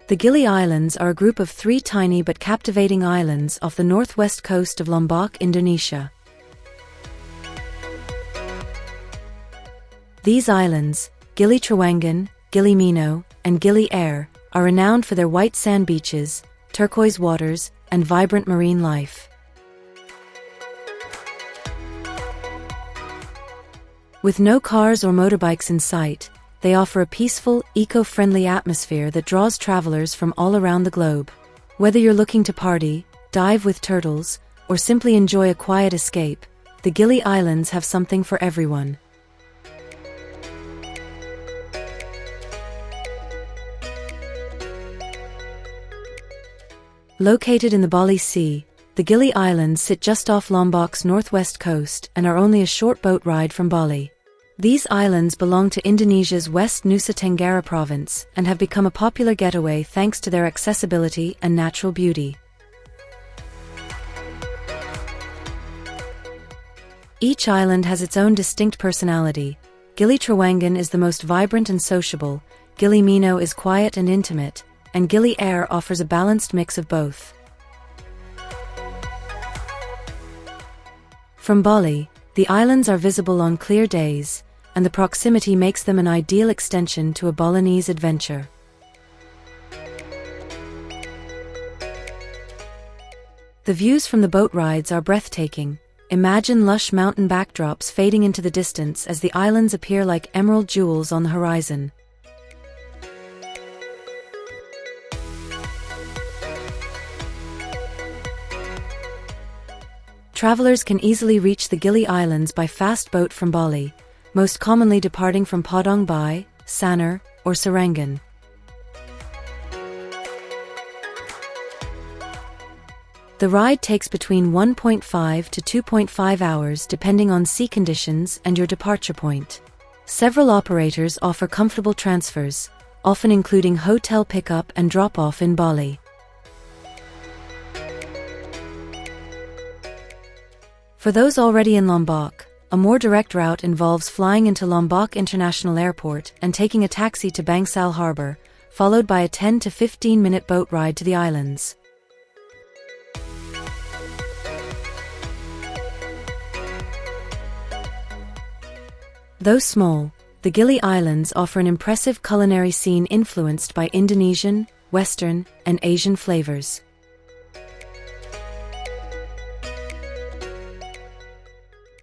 The Gili Islands are a group of 3 tiny but captivating islands off the northwest coast of Lombok, Indonesia. These islands, Gili Trawangan, Gili Meno, and Gili Air, are renowned for their white sand beaches, turquoise waters, and vibrant marine life. With no cars or motorbikes in sight, they offer a peaceful, eco-friendly atmosphere that draws travelers from all around the globe. Whether you're looking to party, dive with turtles, or simply enjoy a quiet escape, the Gili Islands have something for everyone. Located in the Bali Sea, the Gili Islands sit just off Lombok's northwest coast and are only a short boat ride from Bali. These islands belong to Indonesia's West Nusa Tenggara province and have become a popular getaway thanks to their accessibility and natural beauty. Each island has its own distinct personality. Gili Trawangan is the most vibrant and sociable, Gili Meno is quiet and intimate, and Gili Air offers a balanced mix of both. From Bali, the islands are visible on clear days, and the proximity makes them an ideal extension to a Balinese adventure. The views from the boat rides are breathtaking. Imagine lush mountain backdrops fading into the distance as the islands appear like emerald jewels on the horizon. Travelers can easily reach the Gili Islands by fast boat from Bali, most commonly departing from Padang Bai, Sanur, or Sarangan. The ride takes between 1.5 to 2.5 hours depending on sea conditions and your departure point. Several operators offer comfortable transfers, often including hotel pickup and drop-off in Bali. For those already in Lombok, a more direct route involves flying into Lombok International Airport and taking a taxi to Bangsal Harbor, followed by a 10 to 15-minute boat ride to the islands. Though small, the Gili Islands offer an impressive culinary scene influenced by Indonesian, Western, and Asian flavors.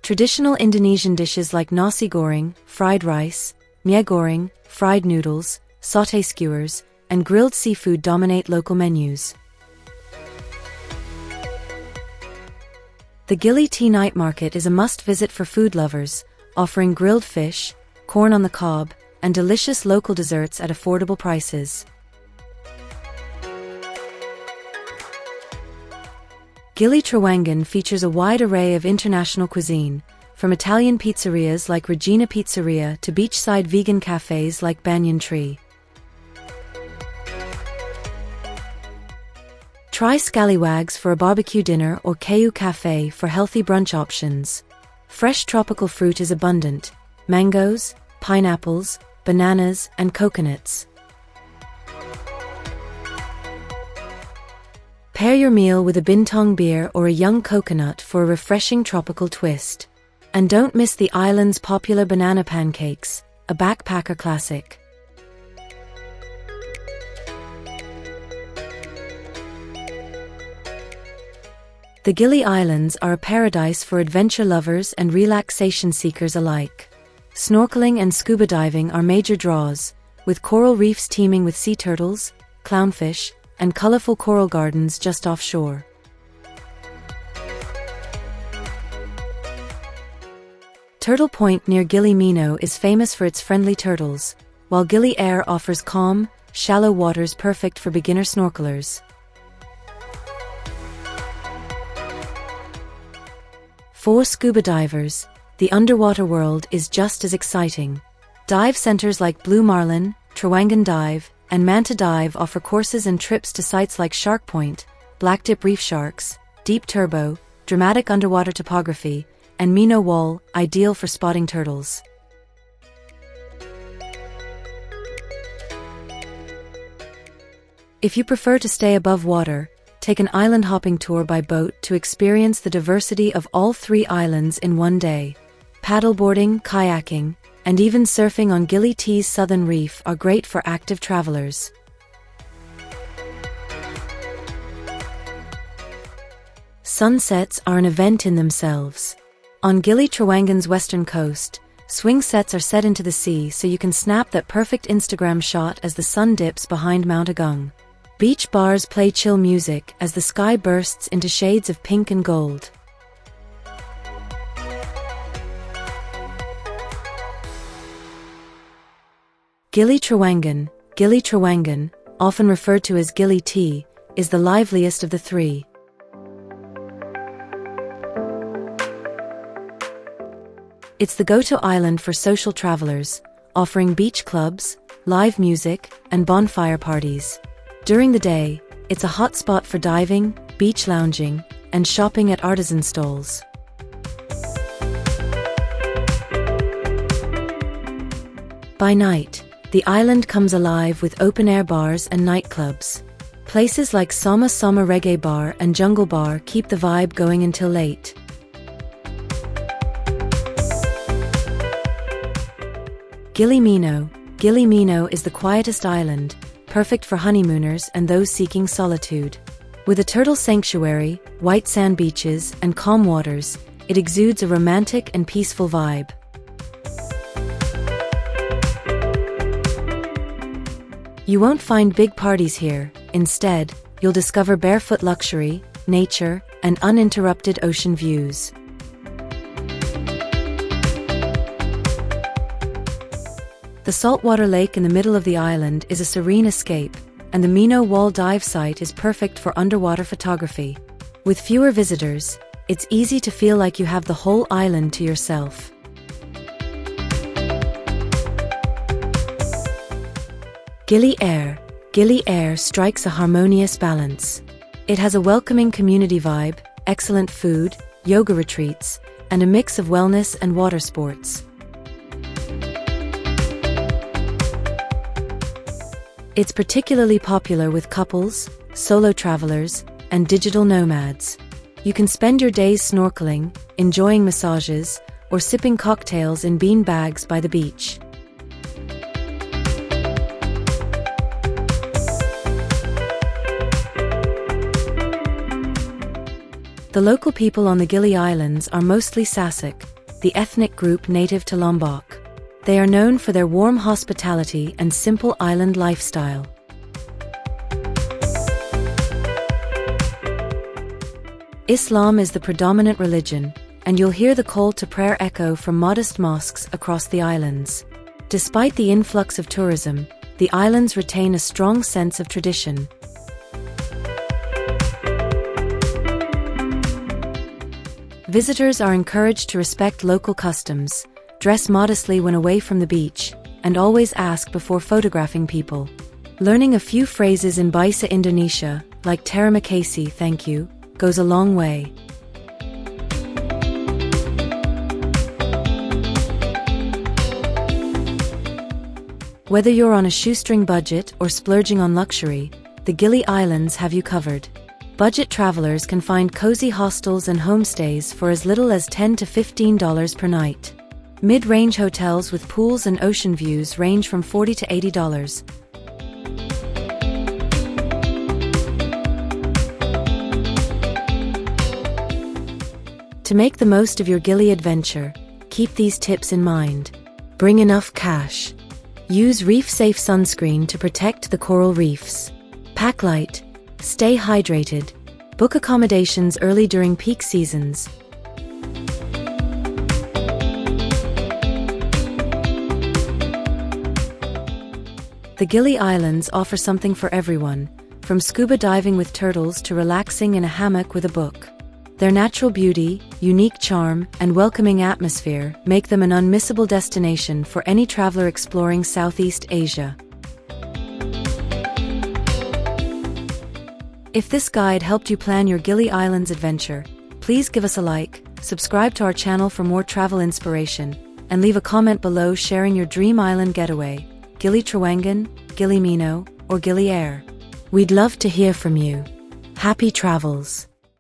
Traditional Indonesian dishes like nasi goreng, fried rice, mie goreng, fried noodles, sauté skewers, and grilled seafood dominate local menus. The Gili Tea Night Market is a must-visit for food lovers, offering grilled fish, corn on the cob, and delicious local desserts at affordable prices. Gili Trawangan features a wide array of international cuisine, from Italian pizzerias like Regina Pizzeria to beachside vegan cafes like Banyan Tree. Try scallywags for a barbecue dinner or Kayu Cafe for healthy brunch options. Fresh tropical fruit is abundant: mangoes, pineapples, bananas, and coconuts. Pair your meal with a bintang beer or a young coconut for a refreshing tropical twist. And don't miss the island's popular banana pancakes, a backpacker classic. The Gili Islands are a paradise for adventure lovers and relaxation seekers alike. Snorkeling and scuba diving are major draws, with coral reefs teeming with sea turtles, clownfish, and colorful coral gardens just offshore. Turtle Point near Gili Meno is famous for its friendly turtles, while Gili Air offers calm, shallow waters perfect for beginner snorkelers. For scuba divers, the underwater world is just as exciting. Dive centers like Blue Marlin, Trawangan Dive, and Manta Dive offer courses and trips to sites like Shark Point, Blacktip Reef Sharks, Deep Turbo, dramatic underwater topography, and Meno Wall, ideal for spotting turtles. If you prefer to stay above water, take an island hopping tour by boat to experience the diversity of all 3 islands in one day. Paddleboarding, kayaking, and even surfing on Gili T's southern reef are great for active travelers. Sunsets are an event in themselves. On Gili Trawangan's western coast, swing sets are set into the sea so you can snap that perfect Instagram shot as the sun dips behind Mount Agung. Beach bars play chill music as the sky bursts into shades of pink and gold. Gili Trawangan, often referred to as Gili T, is the liveliest of the 3. It's the go-to island for social travelers, offering beach clubs, live music, and bonfire parties. During the day, it's a hot spot for diving, beach lounging, and shopping at artisan stalls. By night, the island comes alive with open-air bars and nightclubs. Places like Sama Sama Reggae Bar and Jungle Bar keep the vibe going until late. Gili Meno is the quietest island, perfect for honeymooners and those seeking solitude. With a turtle sanctuary, white sand beaches, and calm waters, it exudes a romantic and peaceful vibe. You won't find big parties here. Instead, you'll discover barefoot luxury, nature, and uninterrupted ocean views. The saltwater lake in the middle of the island is a serene escape, and the Meno Wall dive site is perfect for underwater photography. With fewer visitors, it's easy to feel like you have the whole island to yourself. Gili Air strikes a harmonious balance. It has a welcoming community vibe, excellent food, yoga retreats, and a mix of wellness and water sports. It's particularly popular with couples, solo travelers, and digital nomads. You can spend your days snorkeling, enjoying massages, or sipping cocktails in bean bags by the beach. The local people on the Gili Islands are mostly Sasak, the ethnic group native to Lombok. They are known for their warm hospitality and simple island lifestyle. Islam is the predominant religion, and you'll hear the call to prayer echo from modest mosques across the islands. Despite the influx of tourism, the islands retain a strong sense of tradition. Visitors are encouraged to respect local customs, dress modestly when away from the beach, and always ask before photographing people. Learning a few phrases in Bahasa Indonesia, like terima kasih, thank you, goes a long way. Whether you're on a shoestring budget or splurging on luxury, the Gili Islands have you covered. Budget travelers can find cozy hostels and homestays for as little as $10 to $15 per night. Mid-range hotels with pools and ocean views range from $40 to $80. To make the most of your Gili adventure, keep these tips in mind. Bring enough cash. Use reef-safe sunscreen to protect the coral reefs. Pack light. Stay hydrated. Book accommodations early during peak seasons. The Gili Islands offer something for everyone, from scuba diving with turtles to relaxing in a hammock with a book. Their natural beauty, unique charm, and welcoming atmosphere make them an unmissable destination for any traveler exploring Southeast Asia. If this guide helped you plan your Gili Islands adventure, please give us a like, subscribe to our channel for more travel inspiration, and leave a comment below sharing your dream island getaway, Gili Trawangan, Gili Meno, or Gili Air. We'd love to hear from you. Happy travels!